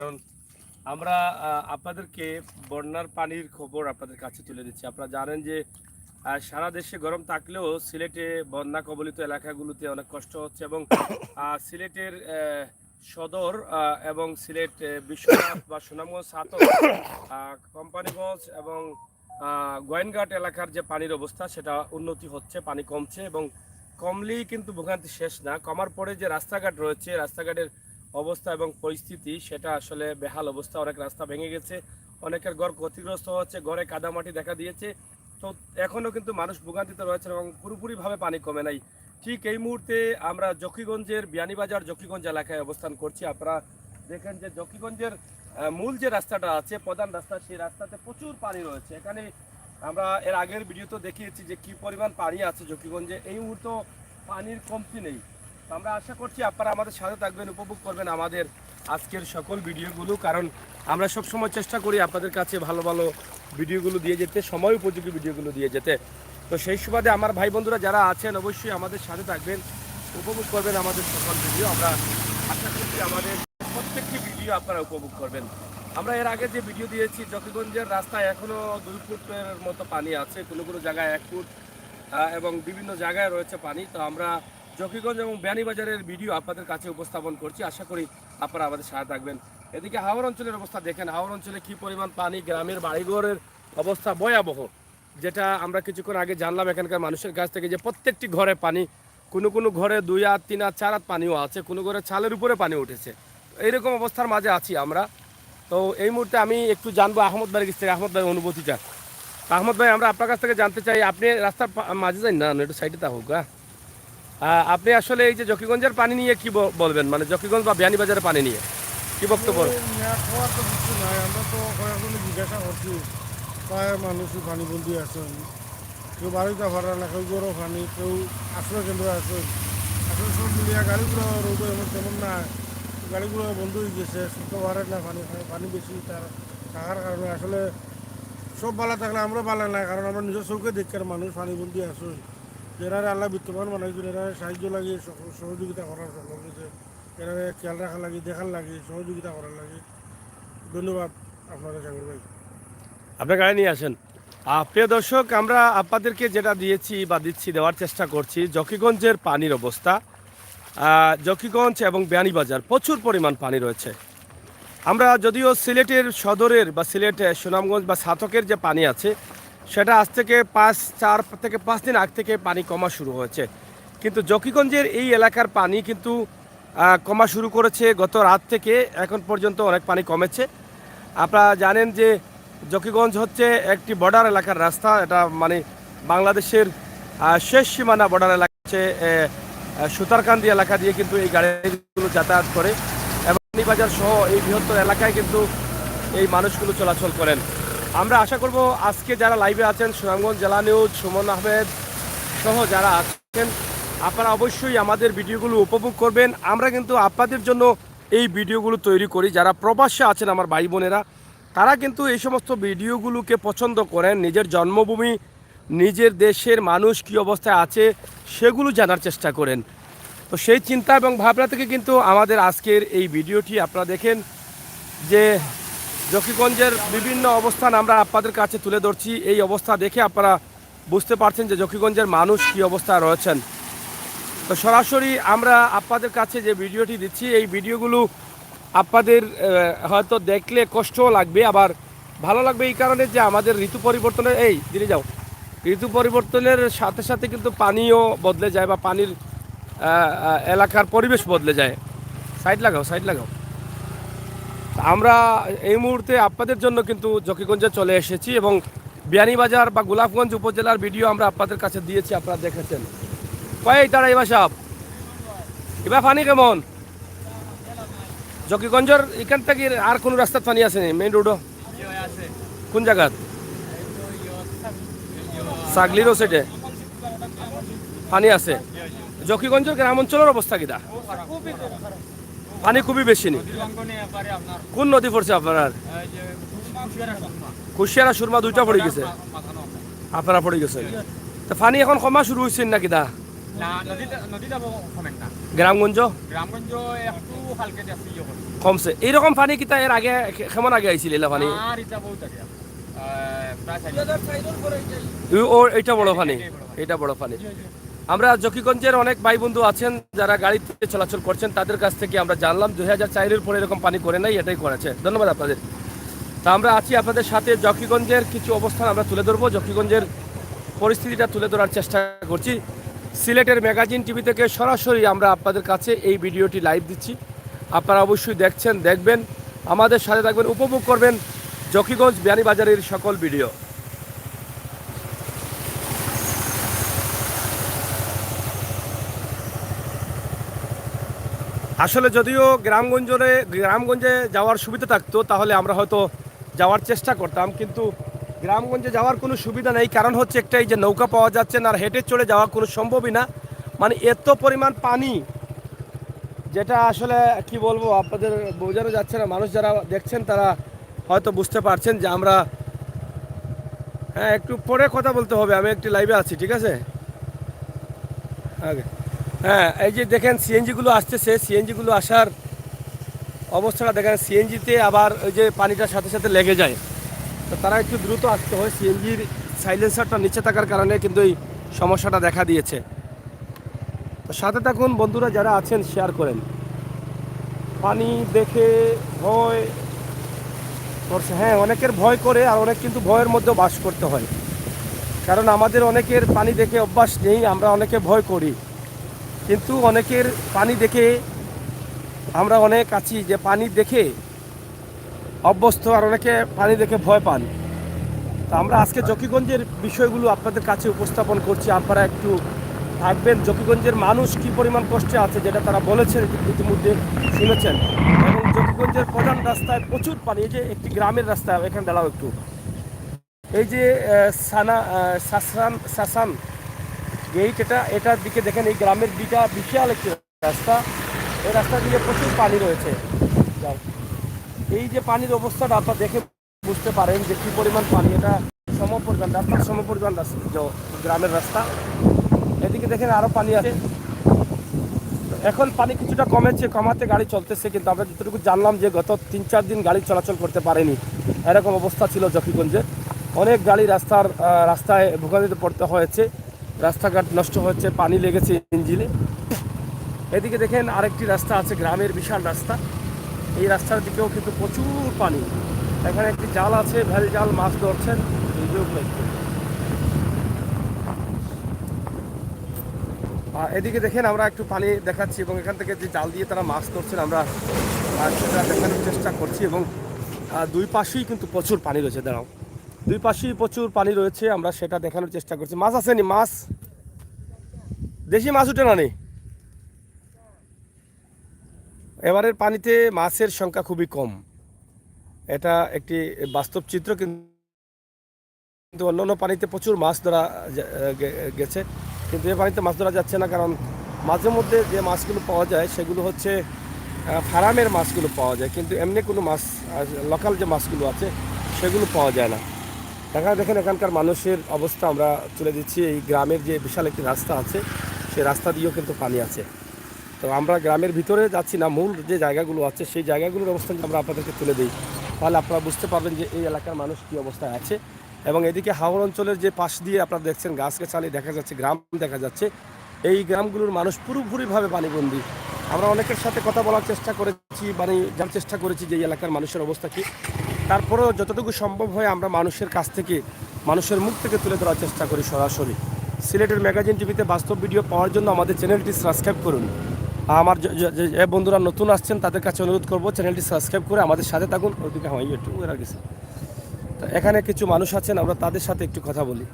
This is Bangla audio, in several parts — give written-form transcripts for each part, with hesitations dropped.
কারণ আমরা আপনাদেরকে বন্যার পানির খবর আপনাদের কাছে তুলে দিচ্ছি। আপনারা জানেন যে সারা দেশে গরম থাকলেও সিলেটে বন্যা কবলিত এলাকাগুলোতে অনেক কষ্ট হচ্ছে এবং সিলেটের সদর এবং সিলেট বিশ্বনাথ বা সুনামগঞ্জ সাতক কোম্পানিগঞ্জ এবং গোয়েনঘাট এলাকার যে পানির অবস্থা সেটা উন্নতি হচ্ছে, পানি কমছে এবং কমলেই কিন্তু ভোগান্তি শেষ না। কমার পরে যে রাস্তাঘাট রয়েছে, রাস্তাঘাটের অবস্থা এবং পরিস্থিতি সেটা আসলে বেহাল অবস্থা। অনেক রাস্তা ভেঙে গেছে, অনেকের ঘর ক্ষতিগ্রস্ত হচ্ছে, ঘরে কাদামাটি দেখা দিয়েছে। তো এখনও কিন্তু মানুষ ভোগান্তিতে রয়েছে এবং পুরোপুরিভাবে পানি কমে নাই। ঠিক এই মুহূর্তে আমরা জকিগঞ্জের বিয়ানীবাজার জকিগঞ্জ এলাকায় অবস্থান করছি। আপনারা দেখেন যে জকিগঞ্জের মূল যে রাস্তাটা আছে, প্রধান রাস্তা, সেই রাস্তাতে প্রচুর পানি রয়েছে। এখানে আমরা এর আগের ভিডিওতে দেখিয়েছি যে কি পরিমাণ পানি আছে জকিগঞ্জে। এই মুহূর্তে পানির কমতি নেই। আমরা আশা করছি আপনারা আমাদের সাথে থাকবেন, উপভোগ করবেন আমাদের আজকের সকল ভিডিওগুলো, কারণ আমরা সবসময় চেষ্টা করি আপনাদের কাছে ভালো ভালো ভিডিওগুলো দিয়ে যেতে, সময় উপযোগী ভিডিওগুলো দিয়ে যেতে। তো সেই সুবাদে আমার ভাই বন্ধুরা যারা আছেন অবশ্যই আমাদের সাথে থাকবেন, উপভোগ করবেন আমাদের সকল ভিডিও। আমরা আশা করছি আমাদের প্রত্যেকটি ভিডিও আপনারা উপভোগ করবেন। আমরা এর আগে যে ভিডিও দিয়েছি জকিগঞ্জের রাস্তায় এখনও 2 ফুটের মতো পানি আছে, কোনো কোনো জায়গায় 1 ফুট এবং বিভিন্ন জায়গায় রয়েছে পানি। তো আমরা জকিগঞ্জ এবং বিয়ানীবাজারের ভিডিও আপনাদের কাছে উপস্থাপন করছি, আশা করি আপনারা আমাদের সাথে থাকবেন। এদিকে হাওর অঞ্চলের অবস্থা দেখেন, হাওর অঞ্চলে কী পরিমাণ পানি, গ্রামের বাড়িঘরের অবস্থা ভয়াবহ, যেটা আমরা কিছুক্ষণ আগে জানলাম এখানকার মানুষের কাছ থেকে যে প্রত্যেকটি ঘরে পানি, কোনো কোনো ঘরে 2 হাত 3 হাত 4 হাত পানিও আছে, কোনো ঘরে ছালের উপরে পানি উঠেছে। এইরকম অবস্থার মাঝে আছি আমরা। তো এই মুহূর্তে আমি একটু জানবো আহমদ ভাইয়ের কাছ থেকে, আহমদ ভাই অনুভূতিটা। আহমদ ভাই, আমরা আপনার কাছ থেকে জানতে চাই, আপনি রাস্তার মাঝে যান না, একটু সাইডে থাকুক। আপনি আসলে এই যে জকিগঞ্জের পানি নিয়ে কি বলবেন, মানে জকিগঞ্জ বা বিয়ানীবাজারের পানি নিয়ে কি বক্তব্য? খাওয়ার তো কিছু নাই, আমরা তো কয়েকজন জিজ্ঞাসা করছি, প্রায় মানুষই পানি বন্দি আছেন, কেউ বাড়িতে ভরা না, কেউ গরো পানি, কেউ আশ্রয় কেন্দ্র আছে। আসলে সব মিলিয়ে গাড়িগুলো রোদ এমন তেমন না, গাড়িগুলো বন্ধ হয়ে গেছে, শুদ্ধ ভাড়া না, পানি বেশি তার থাকার কারণে আসলে সব ভালো থাকলে আমরা ভালো না, কারণ আমরা নিজের চৌকে দেখার মানুষ পানি বন্দি আছো। যারা আল্লাহ বিত্তমান বানাইছিল এরা সাহায্য লাগে, সহযোগিতা করার সকলকে, এরা খেয়াল রাখা লাগে, দেখার লাগে, সহযোগিতা করার লাগে। ধন্যবাদ আপনারা জাকির ভাই। আপনার গাড়ি নিয়ে আসেন। প্রিয় দর্শক, আমরা আপনাদেরকে যেটা দিয়েছি বা দেওয়ার চেষ্টা করছি জকিগঞ্জের পানির অবস্থা। জকিগঞ্জ এবং বিয়ানীবাজার প্রচুর পরিমাণ পানি রয়েছে। আমরা যদিও সিলেটের সদরের বা সিলেট সুনামগঞ্জ বা সাতকের যে পানি আছে সেটা আজ থেকে 4 থেকে 5 দিন আগ থেকে পানি কমা শুরু হয়েছে, কিন্তু জকিগঞ্জের এই এলাকার পানি কিন্তু কমা শুরু করেছে গত রাত থেকে, এখন পর্যন্ত অনেক পানি কমেছে। আপনারা জানেন যে জকিগঞ্জ হচ্ছে একটি বর্ডার এলাকার রাস্তা, এটা মানে বাংলাদেশের শেষ সীমানা বর্ডার এলাকা হচ্ছে সুতারকান্দি এলাকা দিয়ে কিন্তু এই গাড়িগুলো যাতায়াত করে এবং বিয়ানীবাজার সহ এই বৃহত্তর এলাকায় কিন্তু এই মানুষগুলো চলাচল করেন। আমরা আশা করব আজকে যারা লাইভে আছেন, সুনামগঞ্জ জেলা নিউজ, সুমন আহমেদ সহ যারা আছেন, আপনারা অবশ্যই আমাদের ভিডিওগুলো উপভোগ করবেন। আমরা কিন্তু আপনাদের জন্য এই ভিডিওগুলো তৈরি করি। যারা প্রবাসে আছেন আমার ভাই বোনেরা, তারা কিন্তু এই সমস্ত ভিডিওগুলোকে পছন্দ করেন, নিজের জন্মভূমি, নিজের দেশের মানুষ কী অবস্থায় আছে সেগুলো জানার চেষ্টা করেন। তো সেই চিন্তা এবং ভাবনা থেকে কিন্তু আমাদের আজকের এই ভিডিওটি আপনারা দেখেন যে জকিগঞ্জের বিভিন্ন অবস্থান আমরা আপনাদের কাছে তুলে ধরছি। এই অবস্থা দেখে আপনারা বুঝতে পারছেন যে জকিগঞ্জের মানুষ কী অবস্থায় রয়েছেন। তো সরাসরি আমরা আপনাদের কাছে যে ভিডিওটি দিচ্ছি, এই ভিডিওগুলো আপনাদের হয়তো দেখলে কষ্টও লাগবে, আবার ভালো লাগবে এই কারণে যে আমাদের ঋতু পরিবর্তনের ঋতু পরিবর্তনের সাথে সাথে কিন্তু পানিও বদলে যায় বা পানির এলাকার পরিবেশ বদলে যায়। সাইড লাগাও। আমরা এই মুহূর্তে আপনাদের জন্য কিন্তু জকিগঞ্জে চলে এসেছি এবং বিয়ানীবাজার বা গোলাপগঞ্জ উপজেলার ভিডিও আমরা আপনাদের কাছে দিয়েছি, আপনারা দেখেছেন। কয় তারা এবার সাহেব, এবার পানি কেমন জকিগঞ্জের এখান থেকে? আর কোন রাস্তার পানি আছে মেইন রোডও? কোন জায়গা? সাগলিরও সাইডে পানি আছে। জকিগঞ্জের গ্রাম অঞ্চলের অবস্থা কিটা? পানি খুবই বেশি নি? কোন নদী পড়ছে আপনার? কুশিয়ারা সুরমা দুইটা পড়ে গেছে, আপনারা পড়ে গেছেন। তা পানি এখন কমা শুরু হয়েছে না কিটা? গ্রামগঞ্জ একটু হালকা কমছে। এইরকম পানি কি তা এর আগে কেমন আগে আইছিল এলা পানি? আর এটা বহুত আগে প্রায় ও এটা বড় পানি, এটা বড় পানি। আমরা জকিগঞ্জের অনেক ভাই বন্ধু আছেন যারা গাড়িতে চলাচল করছেন, তাদের কাছ থেকে আমরা জানলাম 2004-এর পরে এরকম পানি করে নাই, এটাই করেছে। ধন্যবাদ আপনাদের। তা আমরা আছি আপনাদের সাথে, জকিগঞ্জের কিছু অবস্থান আমরা তুলে ধরবো, জকিগঞ্জের পরিস্থিতিটা তুলে ধরার চেষ্টা করছি। সিলেটের ম্যাগাজিন টিভি থেকে সরাসরি আমরা আপনাদের কাছে এই ভিডিওটি লাইভ দিচ্ছি। আপনারা অবশ্যই দেখছেন, দেখবেন, আমাদের সাথে থাকবেন, উপভোগ করবেন জকিগঞ্জ বিয়ানীবাজারের সকল ভিডিও। আসলে যদিও গ্রামগঞ্জে যাওয়ার সুবিধা থাকতো তাহলে আমরা হয়তো যাওয়ার চেষ্টা করতাম, কিন্তু গ্রামগঞ্জে যাওয়ার কোনো সুবিধা নেই। কারণ হচ্ছে একটাই যে নৌকা পাওয়া যাচ্ছে না, আর হেঁটে চলে যাওয়া কোনো সম্ভবই না। মানে এত পরিমাণ পানি, যেটা আসলে কি বলবো আপনাদের বোঝানো যাচ্ছে না। মানুষ যারা দেখছেন তারা হয়তো বুঝতে পারছেন যে আমরা, হ্যাঁ একটু পরে কথা বলতে হবে, আমি একটু লাইভে আছি, ঠিক আছে? হ্যাঁ, এই যে দেখেন সিএনজিগুলো আসতেছে, সিএনজিগুলো আসার অবস্থাটা দেখেন। সিএনজিতে আবার ওই যে পানিটার সাথে সাথে লেগে যায়, তো তারা একটু দ্রুত আসতে হয়। সিএনজির সাইলেন্সারটা নিচে থাকার কারণে কিন্তু এই সমস্যাটা দেখা দিয়েছে। তো সাথে থাকুন বন্ধুরা, যারা আছেন শেয়ার করেন। পানি দেখে ভয় করছে, হ্যাঁ অনেকের ভয় করে, আর অনেক কিন্তু ভয়ের মধ্যেও বাস করতে হয়। কারণ আমাদের অনেকের পানি দেখে অভ্যাস নেই, আমরা অনেকে ভয় করি। কিন্তু অনেকের পানি দেখে, আমরা অনেক আছি যে পানি দেখে অভ্যস্ত, আর অনেকে পানি দেখে ভয় পান। তো আমরা আজকে জকিগঞ্জের বিষয়গুলো আপনাদের কাছে উপস্থাপন করছি, আপনারা একটু থাকবেন। জকিগঞ্জের মানুষ কি পরিমাণ কষ্টে আছে যেটা তারা বলেছেন, ইতিমধ্যে শুনেছেন। এবং জকিগঞ্জের প্রধান রাস্তায় প্রচুর পানি। এই যে একটি গ্রামের রাস্তা, এখানে দাঁড়াও একটু। এই যে সাসান গেট, এটার দিকে দেখেন, এই গ্রামের দিকটা বিশাল একটি রাস্তা, এই রাস্তার দিকে প্রচুর পানি রয়েছে। এই যে পানির অবস্থাটা আপনারা দেখে বুঝতে পারেন যে কী পরিমাণ পানি। এটা সমপরিমাণ রাস্তার সমপরিমাণ রাস্তা, গ্রামের রাস্তা। এদিকে দেখেন আরও পানি আছে। এখন পানি কিছুটা কমাতে গাড়ি চলতেছে, কিন্তু আমরা যতটুকু জানলাম যে গত 3-4 দিন গাড়ি চলাচল করতে পারেনি, এরকম অবস্থা ছিল জকিগঞ্জে। অনেক গাড়ি রাস্তায় ভোগান্তিতে পড়তে হয়েছে, রাস্তাঘাট নষ্ট হচ্ছে, পানি লেগেছে ইঞ্জিনে। এদিকে দেখেন আরেকটি রাস্তা আছে, গ্রামের বিশাল রাস্তা। এই রাস্তার দিকেও কিন্তু প্রচুর পানি। এখানে একটি জাল আছে, ভেল জাল, মাছ ধরছেন। এদিকে দেখেন আমরা একটু পানি দেখাচ্ছি, এবং এখান থেকে যে জাল দিয়ে তারা মাছ ধরছেন আমরা সেটা দেখানোর চেষ্টা করছি। এবং দুই পাশেই কিন্তু প্রচুর পানি রয়েছে, দাঁড়াও, দুই পাশেই প্রচুর পানি রয়েছে, আমরা সেটা দেখানোর চেষ্টা করছি। মাছ আসেনি, মাছ, দেশি মাছ উঠে না নি। এবারের পানিতে মাছের সংখ্যা খুবই কম, এটা একটি বাস্তব চিত্র। কিন্তু অন্যান্য পানিতে প্রচুর মাছ ধরা গেছে, কিন্তু এ পানিতে মাছ ধরা যাচ্ছে না। কারণ মাঝে মধ্যে যে মাছগুলো পাওয়া যায় সেগুলো হচ্ছে ফার্মের মাছগুলো পাওয়া যায়, কিন্তু এমনি কোনো মাছ, লোকাল যে মাছগুলো আছে সেগুলো পাওয়া যায় না। দেখেন এখানকার মানুষের অবস্থা আমরা তুলে দিচ্ছি। এই গ্রামের যে বিশাল একটি রাস্তা আছে, সেই রাস্তা দিয়েও কিন্তু পানি আছে। তো আমরা গ্রামের ভিতরে যাচ্ছি না, মূল যে জায়গাগুলো আছে সেই জায়গাগুলোর অবস্থান আমরা আপনাদেরকে তুলে দিই, তাহলে আপনারা বুঝতে পারবেন যে এই এলাকার মানুষ কী অবস্থায় আছে। এবং এদিকে হাওড় অঞ্চলের যে পাশ দিয়ে আপনারা দেখছেন গাছগাছালি দেখা যাচ্ছে, গ্রাম দেখা যাচ্ছে। এই গ্রামগুলোর মানুষ পুরোপুরিভাবে পানিবন্দী। আমরা অনেকের সাথে কথা বলার চেষ্টা করেছি, জানার চেষ্টা করেছি যে এই এলাকার মানুষের অবস্থা কী। তারপরেও যতটুকু সম্ভব হয় আমরা মানুষের কাছ থেকে, মানুষের মুখ থেকে তুলে ধরার চেষ্টা করি সরাসরি। সিলেটের ম্যাগাজিন টিভিতে বাস্তব ভিডিও পাওয়ার জন্য আমাদের চ্যানেলটি সাবস্ক্রাইব করুন। আমার যে বন্ধুরা নতুন আসছেন তাদের কাছে অনুরোধ করবো, চ্যানেলটি সাবস্ক্রাইব করে আমাদের সাথে থাকুন। ওইদিকে হয় একটু এরা গেছে। তো এখানে কিছু মানুষ আছেন, আমরা তাদের সাথে একটু কথা বলি।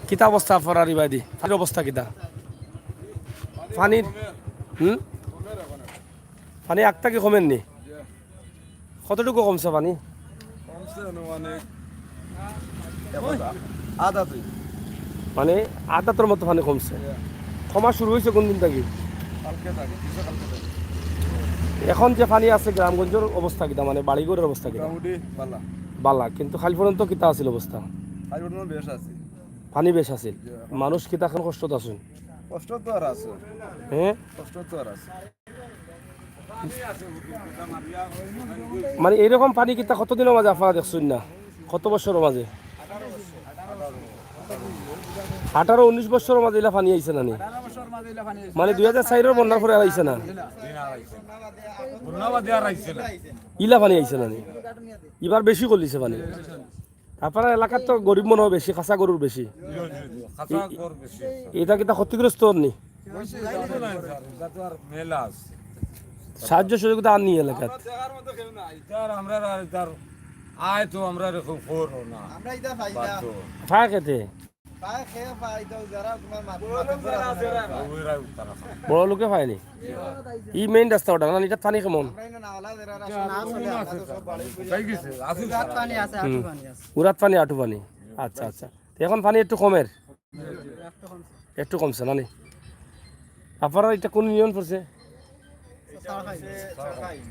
কিতা অবস্থা ফরারি বাদি, পানির অবস্থা কিতা? পানির পানি আগটা কি কমেননি? কতটুকু কমছে পানি? মানে আধার মতো পানি কমছে। কমা শুরু হয়েছে কোন দিন থেকে? এখন যে পানি আছে গ্রামগঞ্জের অবস্থা কিতা, মানে বাড়িঘরের অবস্থা কিতা? বালা, কিন্তু খালি পর্যন্ত কিতা আছিল অবস্থা? পানি বেশ আছে মানুষ কি তখন কষ্টত আছেন কষ্ট তো আর আছে হ্যাঁ কষ্ট তো আর আছে মানে এরকম পানি কি তা কতদিনের মাঝে আপনারা দেখছেন না কত বছরের মাঝে 18-19 বছরের মাঝে এলা পানি আইছে না নি মানে 2004 এর বন্যার পরে আর আইছে না ইলা পানি আইছে না নি এবার বেশি করলিছে পানি আপনার এলাকার তো গরিব মনে হয় বেশি খাসা গরুর বেশি এটা কি তা ক্ষতিগ্রস্ত নি সাহায্য সহযোগিতা আর নি এলাকাত আয় তো আমরা এরকম করো না ফায়া খেতে বড় লোকে পায়নি ই মেইন রাস্তা ওটা না এটা পানি কেমন উড়াত পানি আটু পানি আচ্ছা আচ্ছা তো এখন পানি একটু কমের একটু কমছে না নি আপনারা এটা কোন ইউনিয়ন পড়ছে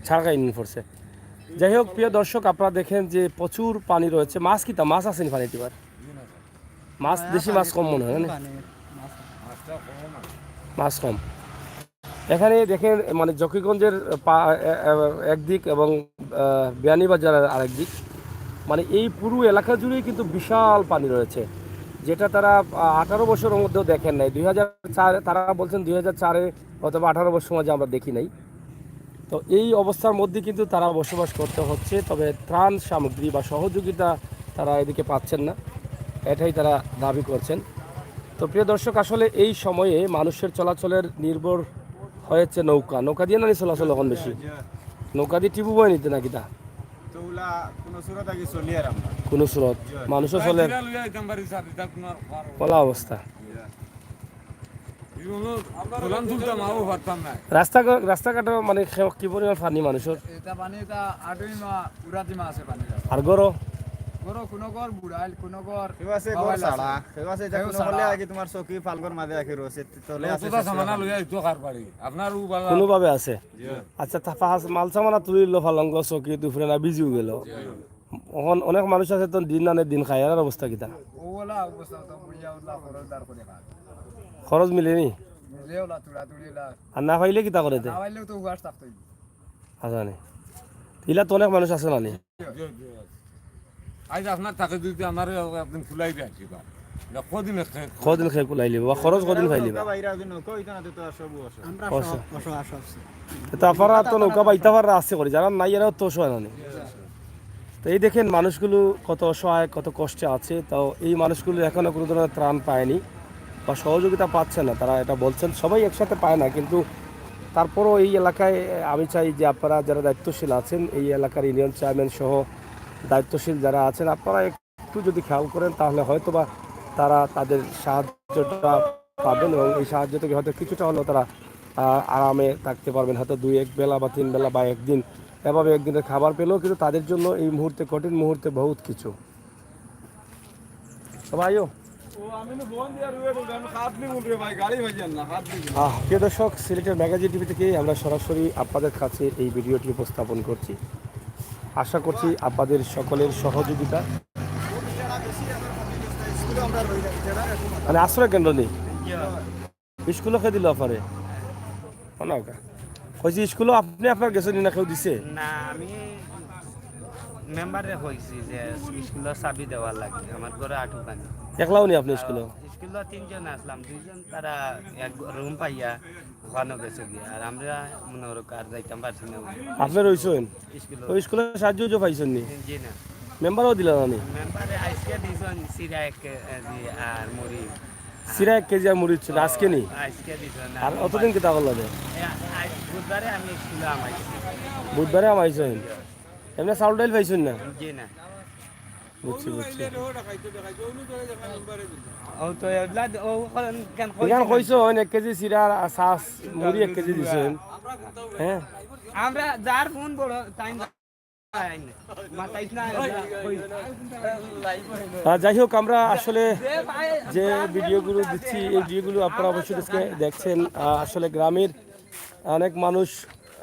ছাড়কা ইউনিয়ন পড়ছে যাই হোক প্রিয় দর্শক আপনারা দেখেন যে প্রচুর পানি রয়েছে মাছ কিতা মাছ আসেনি পানিতে এবার মাছ দেশি মাছ কম মনে হয় না মাছ কম এখানে দেখেন মানে জকিগঞ্জের একদিক এবং বিয়ানীবাজার আরেক দিক মানে এই পুরো এলাকা জুড়েই কিন্তু বিশাল পানি রয়েছে যেটা তারা 18 বছরের মধ্যেও দেখেন নাই 2004 তারা বলছেন 2004-এ অথবা 18 বছর মাঝে আমরা দেখি নাই তো এই অবস্থার মধ্যে কিন্তু তারা বসবাস করতে হচ্ছে তবে ত্রাণ সামগ্রী বা সহযোগিতা তারা এদিকে পাচ্ছেন না এটাই তারা দাবি করছেন তো প্রিয় দর্শক আসলে এই সময়ে মানুষের চলাচলের নির্ভর হয়েছে নৌকা দিয়ে না চলাচল এখন বেশি নৌকা দিয়ে টিপু বয় নিতে নাকি তা কোনো স্রোত মানুষও চলে বলা অবস্থা রাস্তাঘাট মানে কি পরিমাণ পানি মানুষের আর গরো কোনোভাবে আছে আচ্ছা মাল সামানা তুলিল ফালঙ্গ চকি দুপুরে না বিজিও গেল এখন অনেক মানুষ আছে তো দিন আনে দিন খায় আর অবস্থা কিতা খরচ মিলেনি আর না পাইলে কিতা করে আচ্ছা নি ইলা তো অনেক মানুষ আছে না নি আজ আপনার তাকে যদি আমার একদিন ফুলাই দিয়ে আসিবা কদিন খেয়ে কুলাই লিব বা খরচ কদিন খাই লিবা তো আপনারা তো নৌকা বাইতে পারা আছে করে যারা নাই এরাও তো অসহায় না তো এই দেখেন মানুষগুলো কত অসহায় কত কষ্টে আছে তো এই মানুষগুলো এখনো কোনো ধরনের ত্রাণ পায়নি বা সহযোগিতা পাচ্ছে না তারা এটা বলছেন সবাই একসাথে পায় না কিন্তু তারপরও এই এলাকায় আমি চাই যে আপনারা যারা দায়িত্বশীল আছেন এই এলাকার ইউনিয়ন চেয়ারম্যান সহ দায়িত্বশীল যারা আছেন আপনারা একটু যদি খেয়াল করেন তাহলে হয়তো বা তারা তাদের সাহায্যটা পাবেন এবং এই সাহায্য থেকে হয়তো কিছুটা হলেও তারা আরামে থাকতে পারবেন হয়তো 2-1 বেলা বা 3 বেলা বা একদিন এভাবে একদিনের খাবার পেলেও কিন্তু তাদের জন্য এই মুহূর্তে কঠিন মুহূর্তে বহুত কিছু সবাইও প্রিয় দর্শক সিলেটের ম্যাগাজিন টিভি থেকে আমরা সরাসরি আপনাদের কাছে এই ভিডিওটি উপস্থাপন করছি আশা করছি আপনাদের সকলের সহযোগিতা মানে আশ্রয় কেন্দ্র নেই স্কুলও খেয়ে দিল আপনারে কইছি স্কুলও আপনি আপনার গেছেন না কেউ দিছে না আমি মেম্বারে কইছি যে স্কুলের চাবি দেওয়ার লাগে আমার ঘরে আঠু পানি একলাও নি আপনি স্কুলে স্কুলে 3 জন আসলাম 2 জন তারা এক রুম পাইয়া ওখানে গেছে গিয়ে আর আমরা মনে করো কার যাইতাম পারছি না আপনি রইছেন ওই স্কুলে সাহায্য পাইছেন নি জি না মেম্বারও দিল না নি মেম্বারে আজকে দিছেন সিরা 1 কেজি আর মুড়ি সিরা 1 কেজি আর মুড়ি ছিল আজকে নি আজকে দিছেন আর অতদিন কি তা করল আজ বুধবারে আমি স্কুলে আমাইছি বুধবারে আমাইছেন এমনি চাউল ডাইল পাইছেন না জি না বুঝছি ও তো এগুলা ও কেন এখানে কইছো 1 কেজি সিরা আর সাস মুড়ি 1 কেজি দিছেন হ্যাঁ আমরা যার ফোন বড় টাইম যাই হোক আমরা আসলে যে ভিডিওগুলো দিচ্ছি এই ভিডিওগুলো আপনারা অবশ্যই দেখছেন আসলে গ্রামের অনেক মানুষ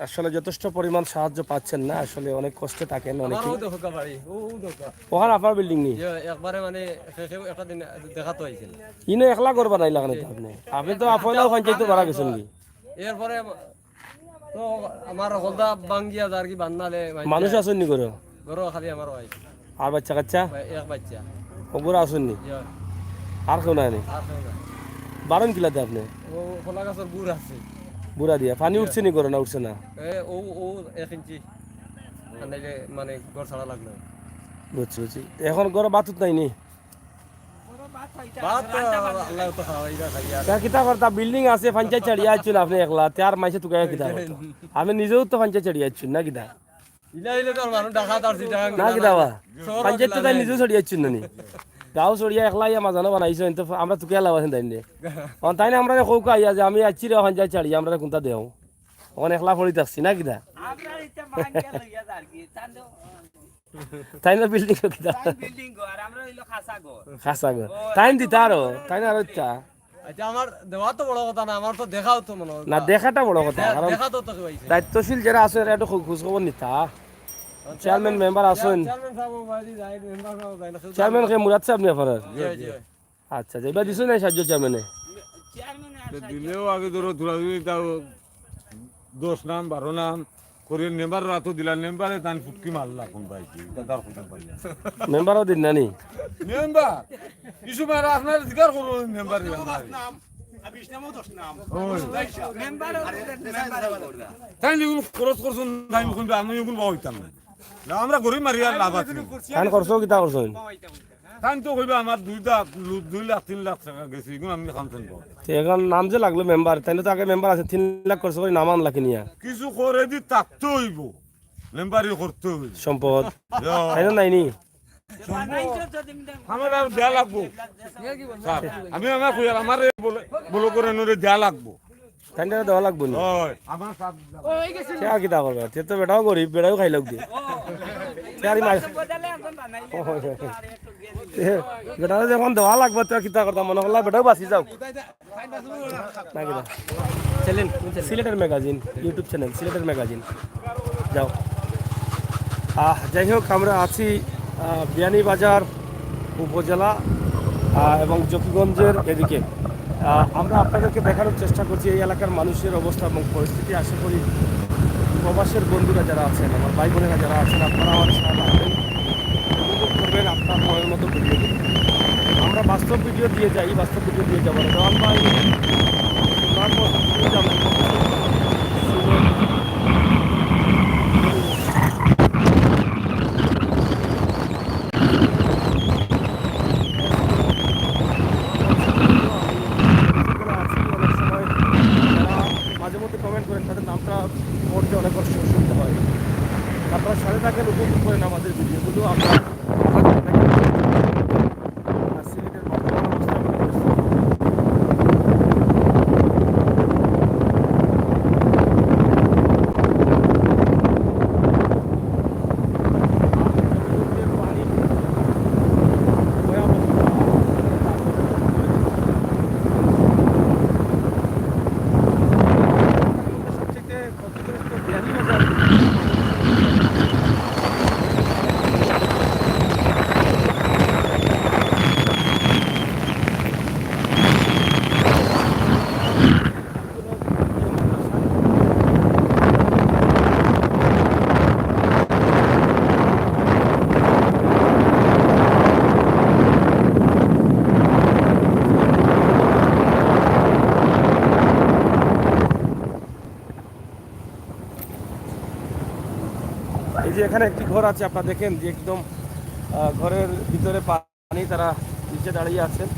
আসলে যথেষ্ট পরিমাণ সাহায্য পাচ্ছেন না, আসলে অনেক কষ্টে থাকেন অনেকে। আমারও দেখা বাড়ি ও দেখা ওখানে আপনার বিল্ডিং নেই, একবারে মানে একটা দিন দেখা তো হয়েছিল। ইনো একলা করবা নাই লাগানি তো আপনি, আপনি তো আপনার পঞ্চায়েত বাড়া গেছেন কি? এরপরে তো আমার হলদা বাঙ্গিয়া আর কি বান্নালে মানুষ আসেন নি করে? গরো খালি আমার হয় আর বাচ্চা কাচ্চা এক বাচ্চা ওগুলো আসেন নি? ইয়া, আর কেউ নাই নি? আর কেউ না। বারণ কিলাতে আপনি ও কলা গাছের গুড় আছে বুড়া দিয়া পানি উঠছে নি করে না উঠছে না? ও 1 ইঞ্চি মানে ঘর ছাড়া লাগলো। বুঝছি বুঝছি। এখন ঘরে বাতুত নাই নি? ভাত তো আল্লাহ তো খাওয়াইবা খাইয়া তা কিতা করতা বিল্ডিং আছে পঞ্চায়েত ছাড়িয়ে আইছুন আপনি একলা, তার মাইসে তুকাই কিতা করতা? আপনি নিজেও তো পঞ্চায়েত ছাড়িয়ে আইছুন না কিতা? ইলে তো মানুষ ডাকা তার সিটা না কিতা বা পঞ্চায়েত তো তাই নিজেও ছাড়িয়ে আইছুন না নি? গাঁও ছড়িয়া একলা ইয়া মাঝানো বানাইছো, তো আমরা তুকে লাগাছেন তাই নে তাই না? আমরা কৌক আইয়া যে আমি আইছি রে পঞ্চায়েত ছাড়িয়ে আমরা কোনটা দেও ওখানে একলা পড়ি থাকছি না কিতা? তাই না বিল্ডিং কিতা খাসা গো টাইম দিতা আরো তাই না? আরো ইচ্ছা আচ্ছা আমার দেওয়া তো বড় কথা না, আমার তো দেখাও তো মনে হয় না, দেখাটা বড় কথা, কারণ দেখা তো তো হইছে। দায়িত্বশীল যারা আছে এরা একটু খোঁজ খবর নিতা। চেয়ারম্যান মেম্বার আছেন, চেয়ারম্যান সাহেব বাড়ি যায় মেম্বার সাহেব যায় না চেয়ারম্যান কে মুরাদ সাহেব নি আপনার? জি জি আচ্ছা এবার দিছো না সাহায্য চেয়ারম্যানে? দিলেও আগে ধরো ধরাধরি তাও 10 নাম 12 নাম করে নেবার রাতো দিলা নেম্বারে তান ফুটকি মারলা কোন পাইছি তার কথা পাইলা মেম্বারও দিন না নি? নেম্বার কিছু মেরা আপনার জিকার করো নেম্বার তাই যখন খরচ করছেন তাই মুখ আমি যখন পাইতাম না আমরা গরিব মারি আর লাভ আছে কান করছো কিতা করছো? তাই তো কইবা আমার 2 লাখ 3 লাখ টাকা গেছে এগুলো আমি খামছেন এখন নাম যে লাগলো মেম্বার, তাই তো আগে মেম্বার আছে 3 লাখ করছো করে নাম আনলা কিনিয়া কিছু করে দি থাকতে হইব মেম্বারি করতে হইব সম্পদ তাই না? নাই নি? আমার আর দেয়া লাগবো স্যার আমি আমার কইয়ার আমার বলো করে নরে দেয়া লাগবো তাই না দেওয়া লাগবো নি? হয় আমার সাথ সে আর কিতা করবে, সে তো বেটাও গরিব, বেটাও খাই লাগ দিয়ে বেটা যখন দেওয়া লাগবে তো কিতা করতাম মনে করলাম বেটাও বাঁচি যাও না কিতা? চ্যানেল সিলেটের ম্যাগাজিন, ইউটিউব চ্যানেল সিলেটের ম্যাগাজিন যাও। যাই হোক আমরা আছি বিয়ানীবাজার উপজেলা এবং জকিগঞ্জের এদিকে। আমরা আপনাদেরকে দেখানোর চেষ্টা করছি এই এলাকার মানুষের অবস্থা এবং পরিস্থিতি। আশা করি প্রবাসের বন্ধুরা যারা আছেন, আমার ভাই বোনেরা যারা আছেন, আপনারা আমাদের সাথে আসবেন, উপভোগ করবেন আপনার মনের মতো ভিডিও। আমরা বাস্তব ভিডিও দিয়ে যাই, বাস্তব ভিডিও দিয়ে যাবো রহমান ভাই মাঝে মধ্যে কমেন্ট করেন, তাদের নামটা পড়তে অনেক কষ্ট অসুবিধা হয়। আপনারা সাথে থাকেন, উপভোগ করেন আমাদের ভিডিওগুলো। আমরা সিলেটের বর্তমান অবস্থা এই যে এখানে একটি ঘর আছে, আপনারা দেখেন যে একদম ঘরের ভিতরে পানি, তারা নিচে দাঁড়িয়ে আছেন।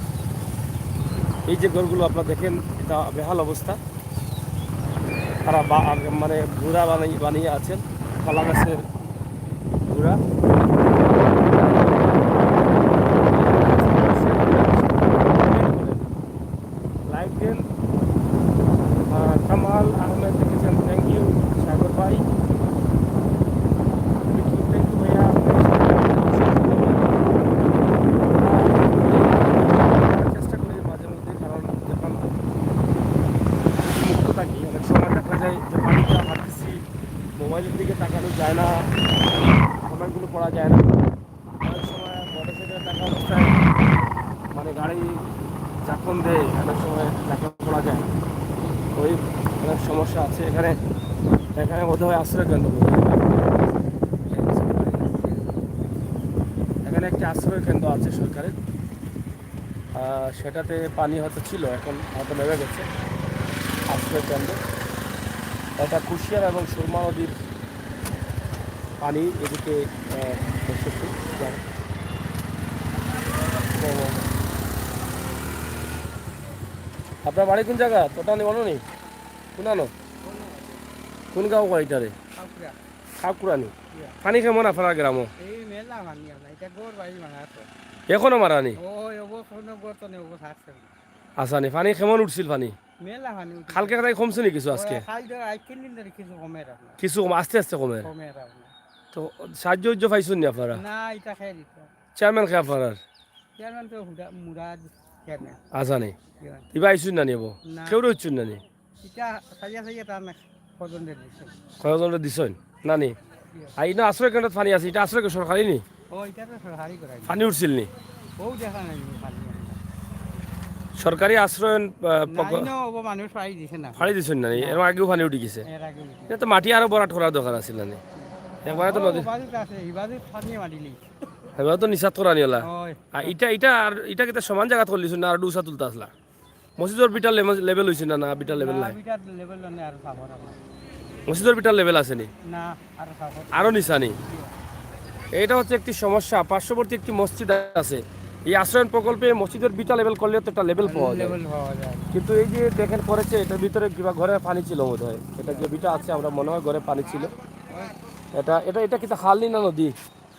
এই যে ঘরগুলো আপনারা দেখেন, এটা বেহাল অবস্থা। তারা মানে ঘোড়া বানিয়ে আছেন, কলা গাছের ঘোড়া। লাইক দেন। কামাল আহমেদ দেখেছেন, থ্যাংক ইউ। সাগর ভাই, চেষ্টা করি মাঝে মধ্যে, কারণ যখন মুক্ত থাকি অনেক সময় দেখা যায় যে পানিটা হাঁটতেছি মোবাইলের দিকে তাকানো যায় না, কমেন্টগুলো পড়া যায় না। অনেক সময় মোটরসাইকেলে থাকা অবস্থায় মানে গাড়ি যখন দেয় অনেক সময় লেখা পড়া যায় না। ওই অনেক সমস্যা আছে এখানে। এখানে বোধ হয় আশ্রয় কেন্দ্র, এখানে একটি আশ্রয় কেন্দ্র আছে সরকারের, সেটাতে পানি হয়তো ছিল, এখন হয়তো নেমে গেছে আশ্রয় কেন্দ্র। এটা কুশিয়ারা এবং সুরমা নদীর পানি এদিকে এসেছে। আপনার বাড়ি কোন জায়গা তোটা নি বলো নি শুনানো কোন গাঁও বাড়িটারে ঠাকুরানি? পানি কেমন আপনার গ্রামও? এই মেলা মানি আমরা এটা গোর বাড়ি মানা আছে এখনো মারানি ও এগো কোন গোর তো নেগো থাকছে আসানি? পানি কেমন উঠছিল পানি? মেলা মানি কালকে তাই কমছে নি কিছু আজকে? খাই ধরে আই কিন দিন ধরে কিছু কমে রাখনা কিছু আস্তে আস্তে কমে। কমে রাখনা তো সাহায্য উজ্জ পাইছেন নি আপনারা? না এটা খাই দিত চেয়ারম্যান কে আপনার চেয়ারম্যান তো মুরাদ চেয়ারম্যান আসানি ইবা আইসুন না নিব না। কেউ রইছুন না নি? এটা সাজিয়া সাজিয়া তার না কজন দিছে কয়জনের দিছেন না নি? আর ইনা আশ্রয় কেন্দ্রত পানি আছে, এটা আশ্রয় কেন্দ্র সরকারি নি? ও এটা তো সরকারি করাই পানি উঠছিল নি? ও দেখা নাই পানি সরকারি আশ্রয়ন নাই না ও মানুষ পাই দিছে না ফাড়ি দিছেন না নি? এর আগেও পানি উঠে গেছে। এর আগে এটা তো মাটি আরো বরাট করার দরকার আছিল না নি? একবারে তো নদী বাজু আছে ইবাজু পানি মারিলি এবার তো নিষাদ করা নিলা। ওই আর এটা আর এটা কিন্তু সমান জায়গা করলিছ না আর ডুসা তুলতে আসলা? মসজিদের বিটার লেভেল হয়েছে না? না বিটার লেভেল নাই? বিটার লেভেল না আর সাফর মসজিদের বিটার লেভেল আছে নি? না আর সাফর আরো নিচা নি? এটা হচ্ছে একটি সমস্যা। পার্শ্ববর্তী একটি মসজিদ আছে, এই আশ্রয়ন প্রকল্পে মসজিদের বিটা লেভেল করলে তো একটা লেভেল পাওয়া যায়, লেভেল পাওয়া যায় কিন্তু এই যে দেখেন করেছে এটার ভিতরে কিবা ঘরে পানি ছিল বোধ হয়। এটা যে বিটা আছে আমরা মনে হয় ঘরে পানি ছিল। এটা এটা এটা কিন্তু খাল নি না নদী?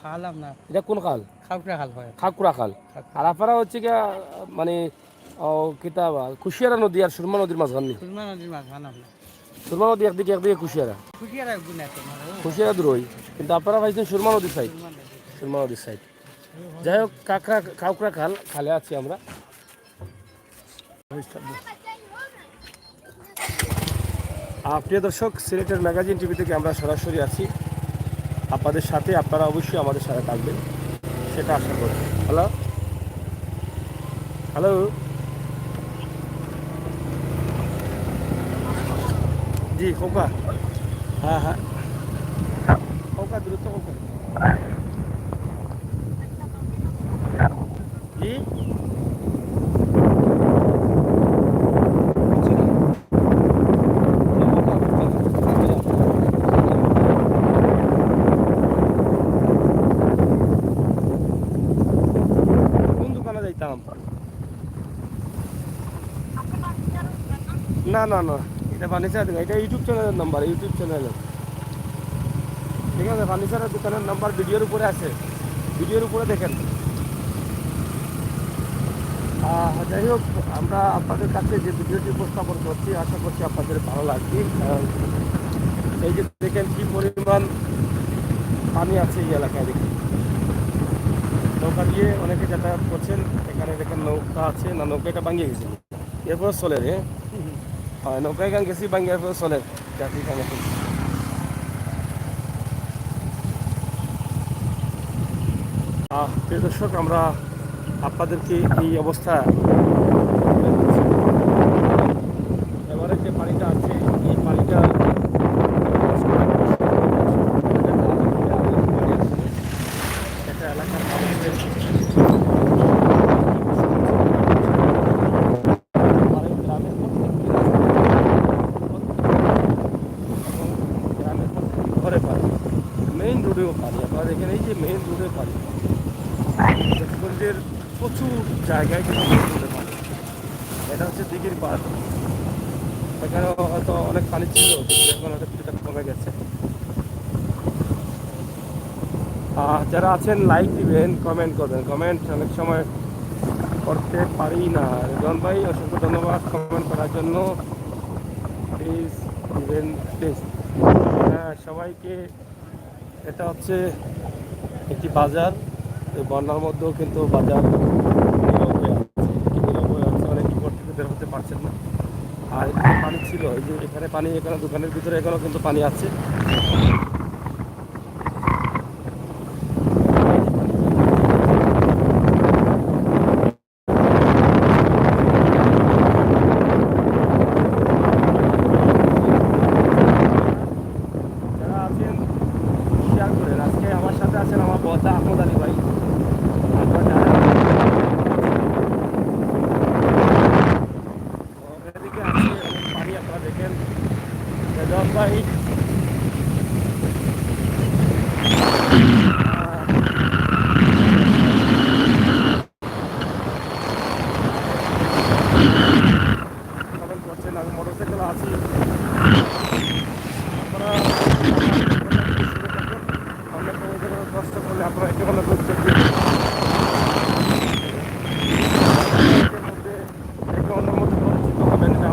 খালাম না এটা কোন খাল? খাউকরা খাল হয় খাকুড়া খাল। আর আপনারা হচ্ছে গিয়া মানে কিতা কুশিয়ারা নদী আর সুরমা নদীর মাঝখান নি? সুরমা নদীর মাছ বানাম না সুরমা নদী একদিকে একদিকে কুশিয়ারা, খুশিয়ার একদিন আছে কুশিয়ারা দূরই, কিন্তু আপনারা পাইছেন সুরমা নদীর সাইড, সুরমা নদী সুরমা নদীর সাইড। যাই হোক খাকুড়া খাল, খালে আছি আমরা। প্রিয় দর্শক, সিলেটের ম্যাগাজিন টিভি থেকে আমরা সরাসরি আছি আপনাদের সাথে। আপনারা অবশ্যই আমাদের সাথে থাকবেন সেটা আশা করি। হ্যালো হ্যালো জি খোকা, হ্যাঁ হ্যাঁ খোকা দ্রুত খোকা জি কোন দোকানে যাইতাম? না না না, এটা ফার্নিচার দোকান, এটা ইউটিউব চ্যানেলের নাম্বার, ইউটিউব চ্যানেলের। ঠিক আছে, ফার্নিচারের দোকানের নাম্বার ভিডিওর উপরে আছে, ভিডিওর উপরে দেখেন। যাই হোক, আমরা আপনাদের কাছে যে ভিডিওটি উপস্থাপন করছি আশা করছি আপনাদের ভালো লাগবে। এই যে দেখেন কি পরিমাণ পানি আছে এই এলাকায়। দেখুন নৌকা দিয়ে অনেকে যাতায়াত করছেন। এখানে দেখেন নৌকা আছে না, নৌকাটা ভাঙিয়ে গেছে, এরপর চলে রে হয় নৌকা এখান গেছি ভাঙিয়ে এরপর চলে যাত্রী খানে। প্রিয় দর্শক, আমরা আপনাদেরকে এই অবস্থা এবারে যে পানিটা আছে এই পানিটা একটা এলাকার মানুষদের ঘরে পানি, মেইন রোডেও পানি। আপনারা দেখেন এই যে মেইন রোডে পানি, প্রচুর জায়গায় কিন্তু মেইন রোডে পানি। এটা হচ্ছে দিঘির পাড়, এখানে হয়তো অনেক পানি ছিল, এখন হয়তো কিছুটা কমে গেছে। যারা আছেন লাইক দিবেন, কমেন্ট করবেন। কমেন্ট অনেক সময় করতে পারি না। রেজন ভাই অসংখ্য ধন্যবাদ কমেন্ট করার জন্য, প্লিজ দিবেন প্লিজ। হ্যাঁ সবাইকে। এটা হচ্ছে একটি বাজার, এই বন্যার মধ্যেও কিন্তু বাজার নীরব হয়ে আছে, অনেক উপর থেকে বের হতে পারছেন না। আর পানি ছিল, এই যে এখানে পানি, এখানে দোকানের ভিতরে এখানেও কিন্তু পানি আছে। আমরা এই করছেন, আমি মোটরসাইকেল আছি, আপনারা অনেক কষ্ট করলে আপনারা একে ভালো করতে অন্যের মধ্যে পরিচিত হবেন না।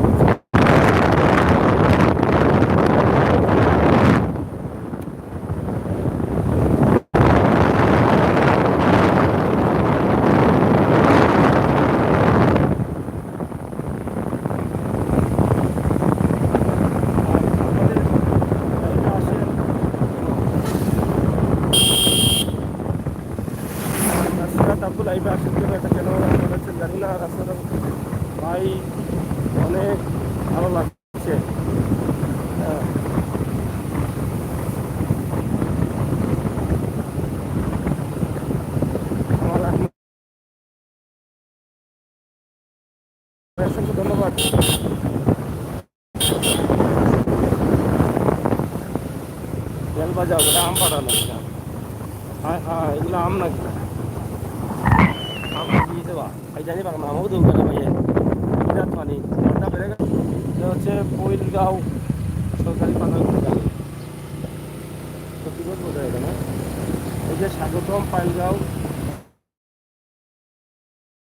আব্দুল আইবা আসেন কেন, এটা কেন বলেছেন জানি না। রাস্তাটা ভাই অনেক ভালো লাগছে। অসংখ্য ধন্যবাদ। তেল বাজাও, এটা আম পাঠানো। হ্যাঁ হ্যাঁ, এগুলো আম নাকি? দিয়েছে বা এই জানি পাক নামও দৌড় ভাইয়ে বিরাট পানি ঘন্টা বেড়ে গেল। এটা হচ্ছে পইলগাঁও সরকারি পানার বিদ্যালয়, সত্যিগত বোঝা যায় না। এই যে স্বাগতম পাইলগাঁও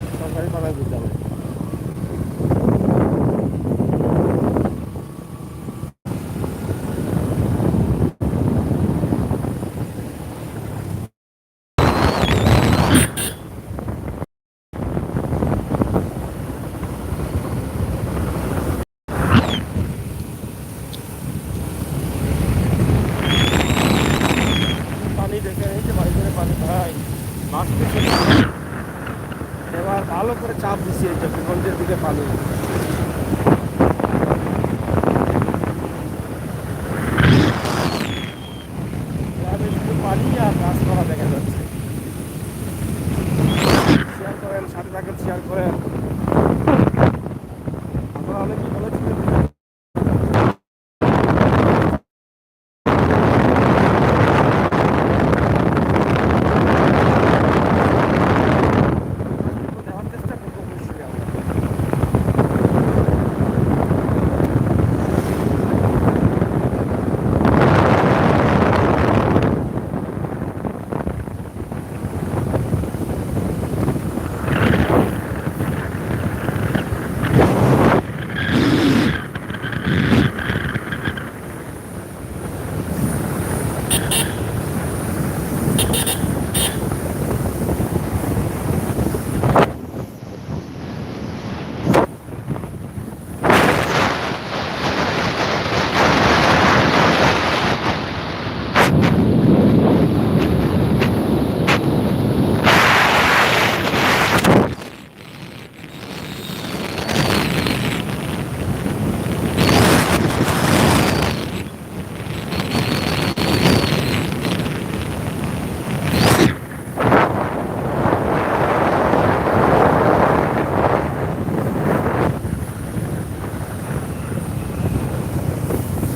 সরকারি পানার বিদ্যালয়। পানি দেখে এই যে বাড়ি করে পানি ভাই মাছ থেকে এবার ভালো করে চাপ দিচ্ছে এই যে বিগঞ্জের দিকে পানি। শুধু পানি আর গাছপালা দেখা যাচ্ছে। শেয়ার করেন, সাথে থাকেন, শেয়ার করেন। আপনারা অনেকেই বলেছিলেন দেওয়ার চেষ্টা করবো অবশ্যই আমরা।